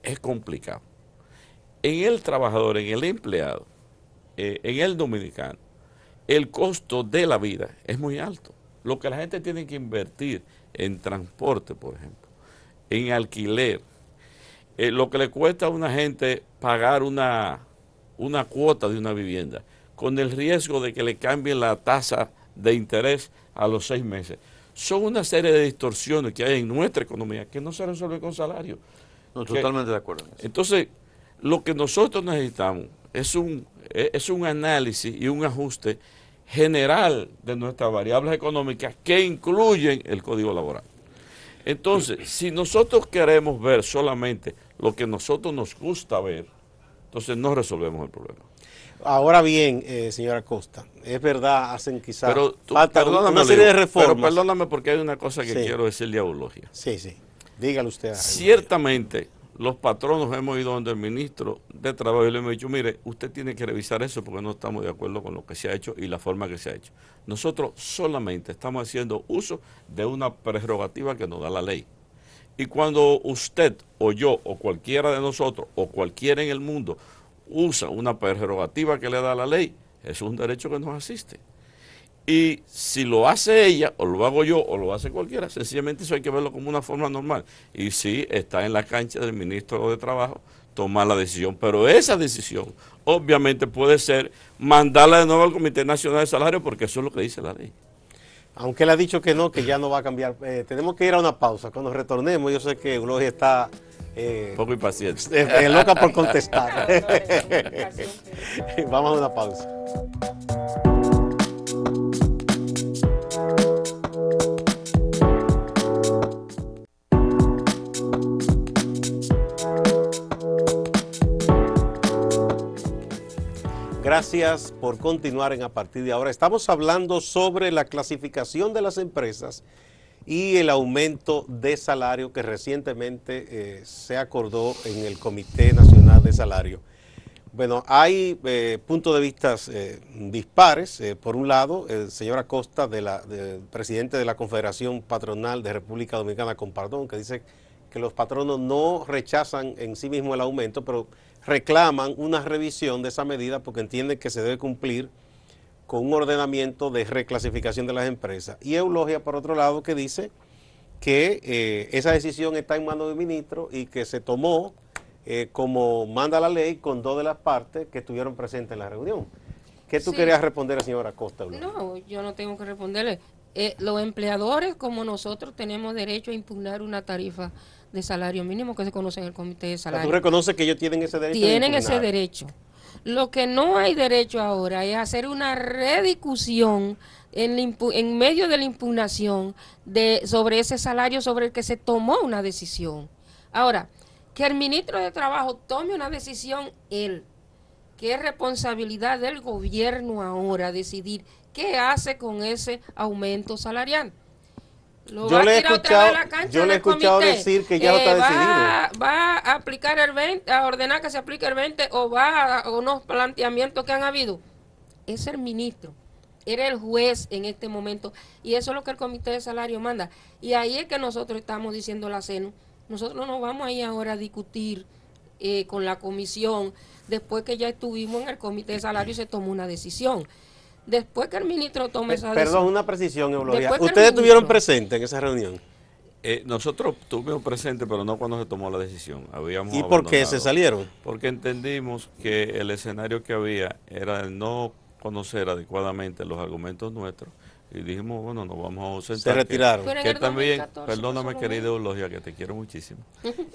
es complicado. En el trabajador, en el empleado, en el dominicano, el costo de la vida es muy alto. Lo que la gente tiene que invertir en transporte, por ejemplo, en alquiler, lo que le cuesta a una gente pagar una cuota de una vivienda, con el riesgo de que le cambien la tasa de interés a los 6 meses. Son una serie de distorsiones que hay en nuestra economía que no se resuelven con salario.
No, totalmente de acuerdo.
Entonces, lo que nosotros necesitamos es un análisis y un ajuste general de nuestras variables económicas que incluyen el código laboral. Entonces, si nosotros queremos ver solamente lo que a nosotros nos gusta ver, entonces no resolvemos el problema.
Ahora bien, señora Costa, es verdad, hacen quizás
falta
una serie de reformas.
Pero perdóname, porque hay una cosa que quiero decirle a Eulogia.
Sí, dígale usted.
Ciertamente, los patronos hemos ido donde el ministro de Trabajo y le hemos dicho, mire, usted tiene que revisar eso porque no estamos de acuerdo con lo que se ha hecho y la forma que se ha hecho. Nosotros solamente estamos haciendo uso de una prerrogativa que nos da la ley. Y cuando usted o yo o cualquiera de nosotros o cualquiera en el mundo usa una prerrogativa que le da la ley, es un derecho que nos asiste. Y si lo hace ella, o lo hago yo, o lo hace cualquiera, sencillamente eso hay que verlo como una forma normal. Y sí, está en la cancha del ministro de Trabajo tomar la decisión. Pero esa decisión, obviamente, puede ser mandarla de nuevo al Comité Nacional de Salario, porque eso es lo que dice la ley.
Aunque él ha dicho que no, que ya no va a cambiar. Tenemos que ir a una pausa. Cuando retornemos, yo sé que Eulogia está...
un poco impaciente.
Loca por contestar. Vamos a una pausa. Gracias por continuar en A Partir de Ahora. Estamos hablando sobre la clasificación de las empresas y el aumento de salario que recientemente se acordó en el Comité Nacional de Salario. Bueno, hay puntos de vista dispares. Por un lado, el señor Acosta, presidente de la Confederación Patronal de República Dominicana, Compardón, que dice que los patronos no rechazan en sí mismo el aumento, pero reclaman una revisión de esa medida porque entienden que se debe cumplir con un ordenamiento de reclasificación de las empresas. Y Eulogia, por otro lado, que dice que esa decisión está en manos del ministro y que se tomó como manda la ley, con 2 de las partes que estuvieron presentes en la reunión. ¿Qué tú
Sí.
querías responder a la señora Costa?
No, yo no tengo que responderle. Los empleadores como nosotros tenemos derecho a impugnar una tarifa de salario mínimo que se conoce en el comité de
O sea,
salario.
¿tú reconoces que ellos tienen ese derecho? de
Tienen ese
impugnar?
derecho. Lo que no hay derecho ahora es hacer una rediscusión en medio de la impugnación sobre ese salario sobre el que se tomó una decisión. Ahora, que el ministro de Trabajo tome una decisión él, que es responsabilidad del gobierno ahora decidir qué hace con ese aumento salarial. Lo
Yo
va a
le he
tirar otra vez a la
escuchado,
cancha
yo le he
del
escuchado
comité.
decir que ya lo está decidido.
Va a aplicar el 20, a ordenar que se aplique el 20 o va a unos planteamientos que han habido. Es el ministro, era el juez en este momento y eso es lo que el comité de salario manda. Y ahí es que nosotros estamos diciendo la CENU, nosotros no vamos a ir ahora a discutir con la comisión después que ya estuvimos en el comité de salario y se tomó una decisión. Después que el ministro tome esa decisión.
Perdón, una precisión, Eulalia.
Después que el
¿Ustedes estuvieron
ministro-
presentes en esa reunión?
Nosotros estuvimos presentes, pero no cuando se tomó la decisión. Habíamos
¿Y por qué
abandonado.
se salieron?
Porque entendimos que el escenario que había era el no conocer adecuadamente los argumentos nuestros y dijimos, bueno, nos vamos a ausentar.
Se retiraron.
Pero en
Que
el
también,
2014
perdóname
pasó lo
querida
mismo.
Eulogia, que te quiero muchísimo,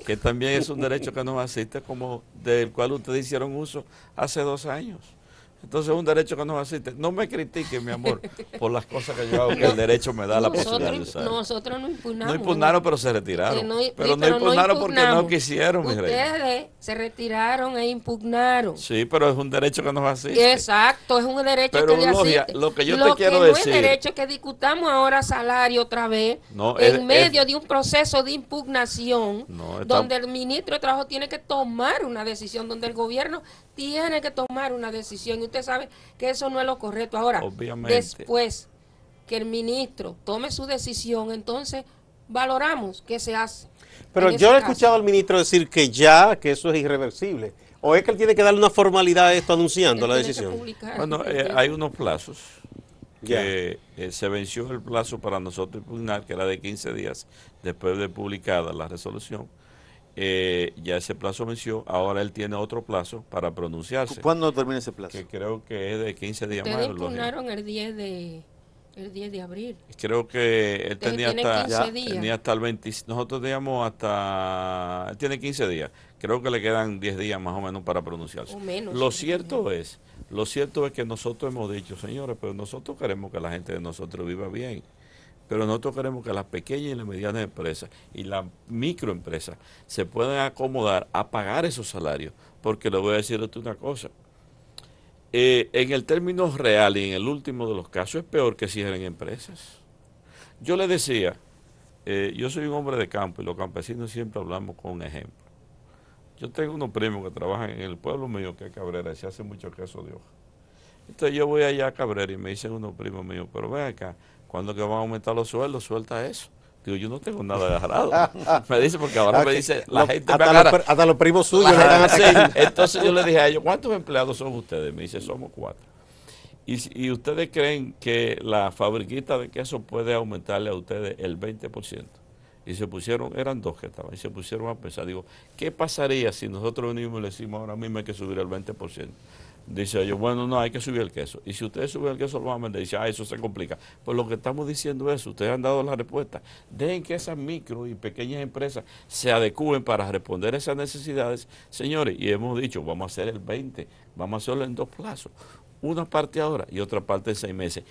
que también es un derecho que nos asiste como del cual ustedes hicieron uso hace 2 años. Entonces es un derecho que nos asiste. No me critiquen, mi amor, por las cosas que yo hago, que el derecho me da la posibilidad de usar.
Nosotros no impugnamos.
No impugnaron, pero se retiraron. Pero no impugnaron porque no quisieron, mi reina.
Ustedes se retiraron e impugnaron.
Sí, pero es un derecho que nos asiste.
Exacto, es un derecho
Pero,
que le
Eulogia,
asiste.
lo que yo te
Lo
quiero
que
decir-
no es derecho es que discutamos ahora salario otra vez
No,
en medio de un proceso de impugnación
No, está-
donde el ministro de Trabajo tiene que tomar una decisión, donde el gobierno tiene que tomar una decisión. Y usted sabe que eso no es lo correcto. Ahora,
Obviamente.
después que el ministro tome su decisión, entonces valoramos qué se hace.
Pero
en
yo
ese
he escuchado
caso.
al ministro decir que ya, que eso es irreversible. ¿O es que él tiene que darle una formalidad a esto anunciando
Él
la
tiene que
decisión?
publicar.
Bueno, hay unos plazos
Ya.
que se venció el plazo para nosotros impugnar, que era de 15 días después de publicada la resolución. Ya ese plazo venció, ahora él tiene otro plazo para pronunciarse,
¿Cuándo termina ese plazo?
que creo que es de 15 días
Ustedes
más. Eulogia.
impugnaron el 10 de abril.
Creo que él
Ustedes
tenía
tienen
hasta,
15 días.
tenía hasta el 20, nosotros teníamos hasta, él tiene 15 días, creo que le quedan 10 días más o menos para pronunciarse.
O menos.
Lo cierto es que nosotros hemos dicho, señores, pero nosotros queremos que la gente de nosotros viva bien, pero nosotros queremos que las pequeñas y las medianas empresas y las microempresas se puedan acomodar a pagar esos salarios, porque le voy a decir a usted una cosa. En el término real y en el último de los casos es peor que cierren empresas. Yo le decía, yo soy un hombre de campo y los campesinos siempre hablamos con ejemplo. Yo tengo unos primos que trabajan en el pueblo mío, que es Cabrera, y se hace mucho queso de hoja. Entonces yo voy allá a Cabrera y me dicen unos primos míos, pero ven acá, ¿cuándo que van a aumentar los sueldos? Suelta eso. Digo, yo no tengo nada agarrado. Me dice, porque ahora me dice, la gente me agarra.
Hasta los primos suyos le
Ajá,
están
sí.
atacando.
Entonces yo le dije a ellos, ¿cuántos empleados son ustedes? Me dice, somos 4. ¿Y ustedes creen que la fabriquita de queso puede aumentarle a ustedes el 20%? Y se pusieron, eran 2 que estaban, y se pusieron a pensar, digo, ¿qué pasaría si nosotros venimos y le decimos ahora mismo hay que subir el 20%? Dice ellos, bueno, no, hay que subir el queso. Y si ustedes suben el queso, lo van a vender. Dice, eso se complica. Pues lo que estamos diciendo es, ustedes han dado la respuesta. Dejen que esas micro y pequeñas empresas se adecúen para responder a esas necesidades. Señores, y hemos dicho, vamos a hacer el 20, vamos a hacerlo en 2 plazos. Una parte ahora y otra parte en 6 meses.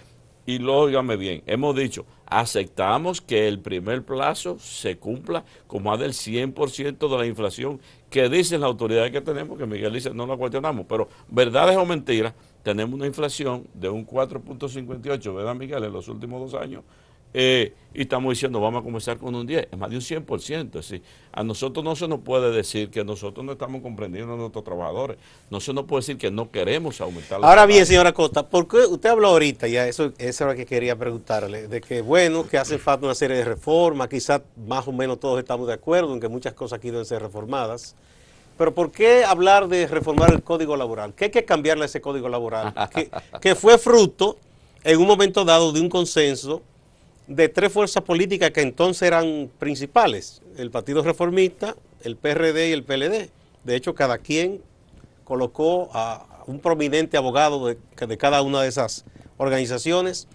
Y óigame bien, hemos dicho, aceptamos que el primer plazo se cumpla con más del 100% de la inflación que dicen las autoridades que tenemos, que Miguel dice no la cuestionamos, pero verdades o mentiras, tenemos una inflación de un 4.58, ¿verdad Miguel? En los últimos 2 años, y estamos diciendo vamos a comenzar con un 10, es más de un 100%. Es decir, a nosotros no se nos puede decir que nosotros no estamos comprendiendo a nuestros trabajadores, no se nos puede decir que no queremos aumentar la
Ahora bien, señora Costa, ¿por qué usted habló ahorita, ya eso es lo que quería preguntarle, de que bueno, que hace falta una serie de reformas, quizás más o menos todos estamos de acuerdo en que muchas cosas aquí deben ser reformadas, pero ¿por qué hablar de reformar el Código Laboral? ¿Qué hay que cambiarle a ese Código Laboral? Que fue fruto, en un momento dado, de un consenso de 3 fuerzas políticas que entonces eran principales, el Partido Reformista, el PRD y el PLD. De hecho, cada quien colocó a un prominente abogado de cada una de esas organizaciones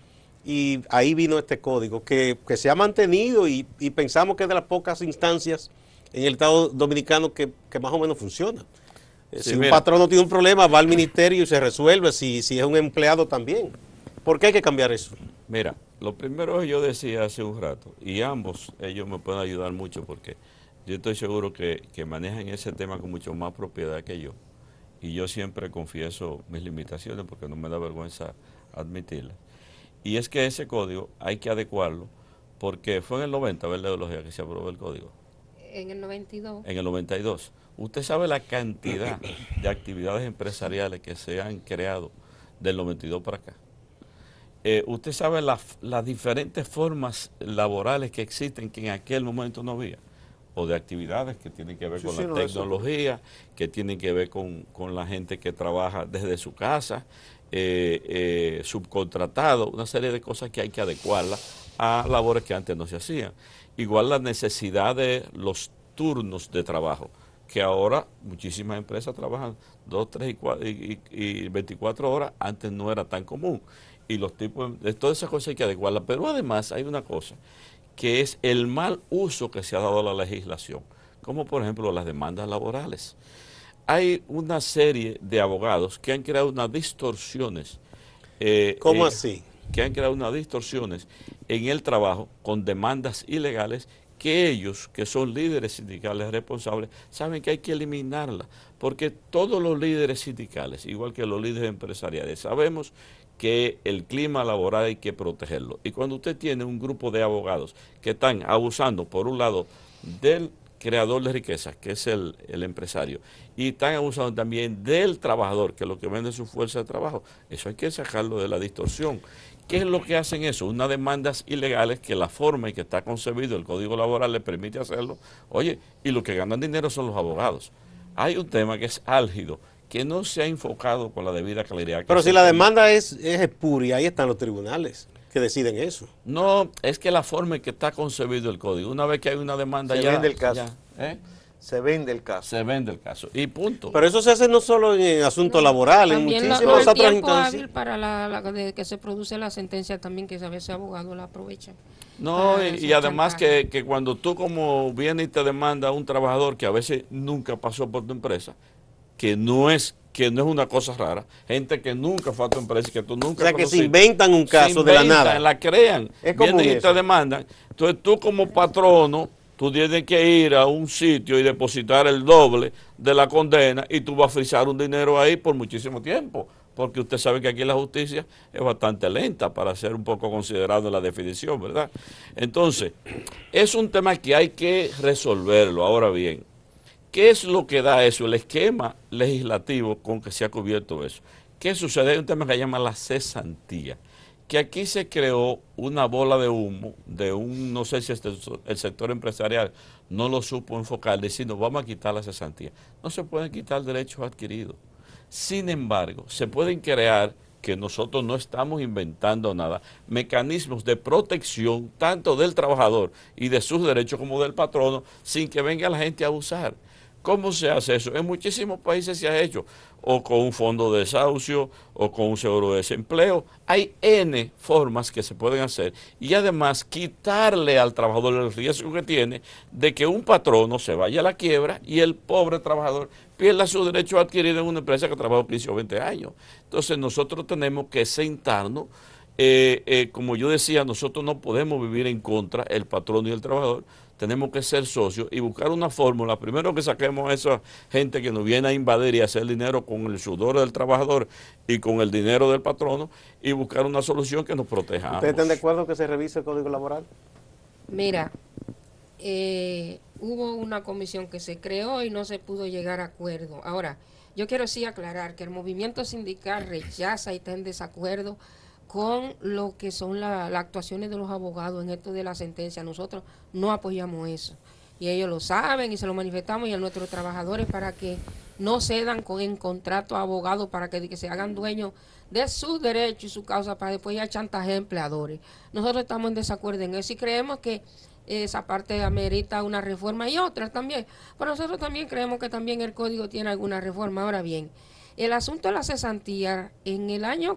y ahí vino este código que se ha mantenido y pensamos que es de las pocas instancias en el Estado Dominicano que más o menos funciona.
Sí,
si un
mira,
patrono tiene un problema, va al ministerio y se resuelve, si es un empleado también. ¿Por qué hay que cambiar eso?
mira, lo primero que yo decía hace un rato, y ambos ellos me pueden ayudar mucho porque yo estoy seguro que manejan ese tema con mucho más propiedad que yo. Y yo siempre confieso mis limitaciones porque no me da vergüenza admitirlas. Y es que ese código hay que adecuarlo porque fue en el 90, ¿verdad? Ideología que se aprobó el código.
En el 92.
En el 92. Usted sabe la cantidad de actividades empresariales que se han creado del 92 para acá. Usted sabe las diferentes formas laborales que existen que en aquel momento no había. O de actividades que tienen que ver con la tecnología, que tienen que ver con la gente que trabaja desde su casa, subcontratado, una serie de cosas que hay que adecuarlas a labores que antes no se hacían. Igual la necesidad de los turnos de trabajo, que ahora muchísimas empresas trabajan 2, 3 y 24 horas, antes no era tan común. Y los tipos, de todas esas cosas hay que adecuarlas. Pero además hay una cosa, que es el mal uso que se ha dado a la legislación, como por ejemplo las demandas laborales. Hay una serie de abogados que han creado unas distorsiones.
¿Cómo así?
Que han creado unas distorsiones en el trabajo con demandas ilegales que ellos, que son líderes sindicales responsables, saben que hay que eliminarlas, porque todos los líderes sindicales, igual que los líderes empresariales, sabemos que el clima laboral hay que protegerlo. Y cuando usted tiene un grupo de abogados que están abusando, por un lado, del creador de riqueza, que es el empresario, y están abusando también del trabajador, que es lo que vende su fuerza de trabajo, eso hay que sacarlo de la distorsión. ¿Qué es lo que hacen eso? Unas demandas ilegales que la forma en que está concebido el Código Laboral le permite hacerlo. Oye, y los que ganan dinero son los abogados. Hay un tema que es álgido, que no se ha enfocado con la debida claridad.
Pero si la demanda es espuria, ahí están los tribunales que deciden eso.
No, es que la forma en que está concebido el código, una vez que hay una demanda
se vende el caso. Se vende el caso.
Se vende el caso. Y punto.
Pero eso se hace no solo en asuntos laborales, en muchísimas otras
instancias. El tiempo
instancias.
hábil para de que se produce la sentencia también, que a veces abogado la aprovecha.
No, y además que cuando tú como vienes y te demanda un trabajador que a veces nunca pasó por tu empresa, que no es una cosa rara, gente que nunca fue a tu empresa y que tú nunca
O sea, que se inventan un caso de la nada.
La crean, vienen y te demandan. Entonces tú como patrono, tú tienes que ir a un sitio y depositar el doble de la condena y tú vas a frisar un dinero ahí por muchísimo tiempo, porque usted sabe que aquí la justicia es bastante lenta para ser un poco considerado en la definición, ¿verdad? Entonces, es un tema que hay que resolverlo. Ahora bien, ¿qué es lo que da eso? El esquema legislativo con que se ha cubierto eso. ¿Qué sucede? Hay un tema que se llama la cesantía, que aquí se creó una bola de humo de no sé si el sector empresarial no lo supo enfocar, diciendo vamos a quitar la cesantía. No se pueden quitar derechos adquiridos. Sin embargo, se pueden crear, que nosotros no estamos inventando nada, mecanismos de protección tanto del trabajador y de sus derechos como del patrono, sin que venga la gente a abusar. ¿Cómo se hace eso? En muchísimos países se ha hecho, o con un fondo de desahucio, o con un seguro de desempleo. Hay N formas que se pueden hacer y además quitarle al trabajador el riesgo que tiene de que un patrono se vaya a la quiebra y el pobre trabajador pierda su derecho adquirido en una empresa que trabajó 15 o 20 años. Entonces nosotros tenemos que sentarnos, como yo decía, nosotros no podemos vivir en contra, el patrono y el trabajador, tenemos que ser socios y buscar una fórmula. Primero que saquemos a esa gente que nos viene a invadir y hacer dinero con el sudor del trabajador y con el dinero del patrono y buscar una solución que nos proteja.
¿Ustedes están de acuerdo que se revise el Código Laboral?
Mira, hubo una comisión que se creó y no se pudo llegar a acuerdo. Ahora, yo quiero sí aclarar que el movimiento sindical rechaza y está en desacuerdo con lo que son las actuaciones de los abogados en esto de la sentencia. Nosotros no apoyamos eso. Y ellos lo saben y se lo manifestamos y a nuestros trabajadores para que no cedan en contrato a abogados para que se hagan dueños de sus derechos y su causa para después ya chantaje a empleadores. Nosotros estamos en desacuerdo en eso y creemos que esa parte amerita una reforma y otras también. Pero nosotros también creemos que también el código tiene alguna reforma. Ahora bien, el asunto de la cesantía, en el año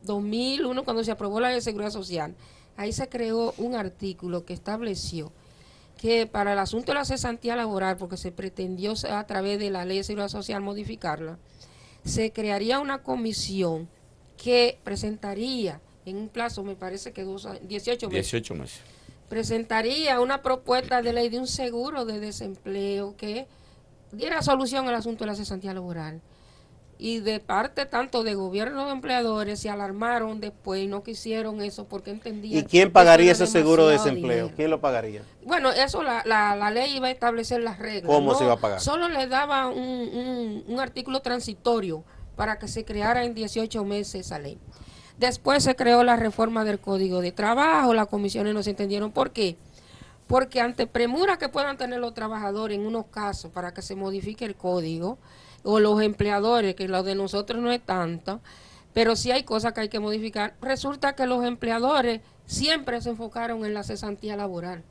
2001, cuando se aprobó la ley de seguridad social, ahí se creó un artículo que estableció que para el asunto de la cesantía laboral, porque se pretendió a través de la ley de seguridad social modificarla, se crearía una comisión que presentaría en un plazo, me parece que 18 meses.
18 meses.
Presentaría una propuesta de ley de un seguro de desempleo que diera solución al asunto de la cesantía laboral. Y de parte tanto de gobierno de empleadores se alarmaron después y no quisieron eso porque entendían.
¿Y quién pagaría ese seguro de
demasiado
desempleo?
dinero.
¿Quién lo pagaría?
Bueno, eso la ley iba a establecer las reglas.
¿Cómo
no,
se iba a pagar?
Solo le daba un artículo transitorio para que se creara en 18 meses esa ley. Después se creó la reforma del Código de Trabajo, las comisiones no se entendieron. ¿Por qué? Porque ante premura que puedan tener los trabajadores en unos casos para que se modifique el código, o los empleadores, que lo de nosotros no es tanto, pero sí hay cosas que hay que modificar, resulta que los empleadores siempre se enfocaron en la cesantía laboral.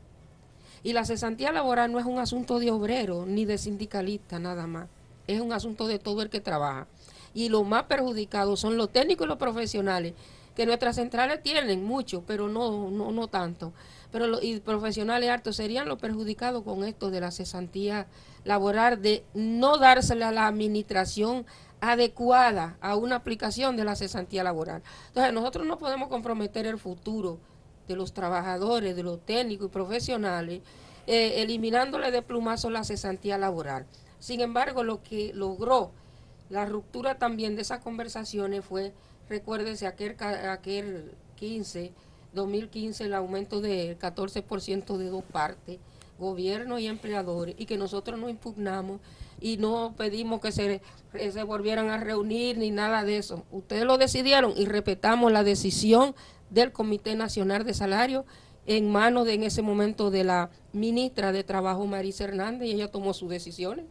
Y la cesantía laboral no es un asunto de obrero ni de sindicalista nada más, es un asunto de todo el que trabaja. Y los más perjudicados son los técnicos y los profesionales, que nuestras centrales tienen mucho, pero no tanto. Pero los profesionales hartos serían los perjudicados con esto de la cesantía laboral, de no dársela a la administración adecuada a una aplicación de la cesantía laboral. Entonces nosotros no podemos comprometer el futuro de los trabajadores, de los técnicos y profesionales, eliminándole de plumazo la cesantía laboral. Sin embargo, lo que logró la ruptura también de esas conversaciones fue, recuérdense, aquel 2015, el aumento del 14% de dos partes, gobierno y empleadores, y que nosotros no impugnamos y no pedimos que se volvieran a reunir ni nada de eso. Ustedes lo decidieron y respetamos la decisión del Comité Nacional de Salario en manos en ese momento de la ministra de Trabajo, Marisa Hernández, y ella tomó sus decisiones.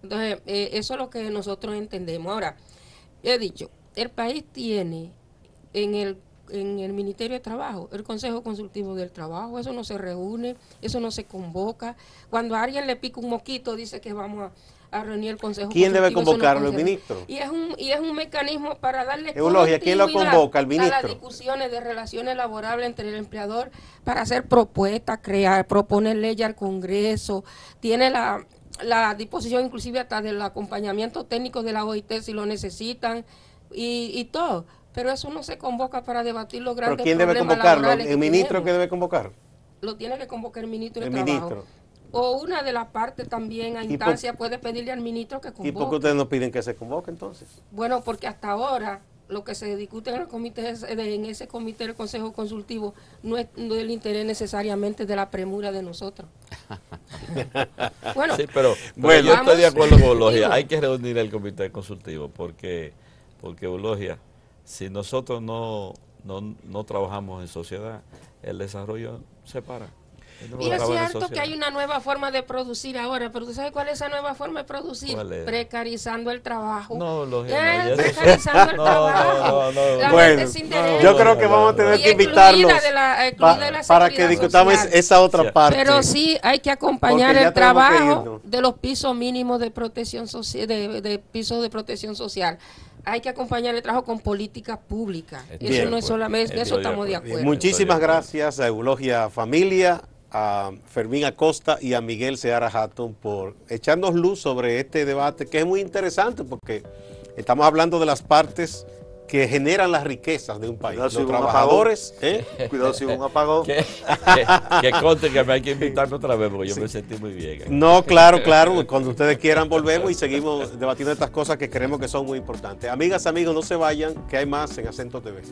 Entonces, eso es lo que nosotros entendemos. Ahora, he dicho, el país tiene en el Ministerio de Trabajo el Consejo Consultivo del Trabajo, eso no se reúne, eso no se convoca. Cuando a alguien le pica un moquito, dice que vamos a reunir el Consejo
¿Quién
Consultivo.
debe convocarlo? ¿El ministro?
Y es un mecanismo para darle
Eulogia, ¿quién lo convoca? ¿El ministro?
a las discusiones de relaciones laborables entre el empleador para hacer propuestas, proponer leyes al Congreso. Tiene la disposición inclusive hasta del acompañamiento técnico de la OIT si lo necesitan y todo. Pero eso no se convoca para debatir los grandes
problemas. ¿Pero quién debe convocarlo? ¿El ministro que debe convocar?
Lo tiene que convocar el ministro de Trabajo.
Ministro.
O una de las partes también a instancia puede pedirle al ministro que convoque.
¿Y por qué ustedes no piden que se convoque entonces?
Bueno, porque hasta ahora lo que se discute en el comité, en ese comité del Consejo Consultivo no es del interés necesariamente de la premura de nosotros.
Bueno, sí, pero yo estoy de acuerdo con Eulogia. Hay que reunir el comité consultivo porque Eulogia, si nosotros no trabajamos en sociedad, el desarrollo se para.
Y es cierto que hay una nueva forma de producir ahora, pero ¿tú sabes cuál es esa nueva forma de producir? Precarizando el trabajo.
No,
precarizando el trabajo.
Bueno, yo creo que vamos a tener que invitarlos para que discutamos esa otra parte.
Pero sí hay que acompañar el trabajo de los pisos mínimos de protección social, de pisos de protección social. Hay que acompañar el trabajo con políticas públicas. Eso no es solamente, eso estamos de acuerdo.
Muchísimas gracias a Eulogia Familia, a Fermín Acosta y a Miguel Seara Hatton por echarnos luz sobre este debate que es muy interesante porque estamos hablando de las partes que generan las riquezas de un país. Cuidado, los trabajadores.
Cuidado si hubo un apagón.
Que conte que me hay que invitarme otra vez porque yo me sentí muy bien.
No, claro. Cuando ustedes quieran volvemos y seguimos debatiendo estas cosas que creemos que son muy importantes. Amigas, amigos, no se vayan, que hay más en Acento TV.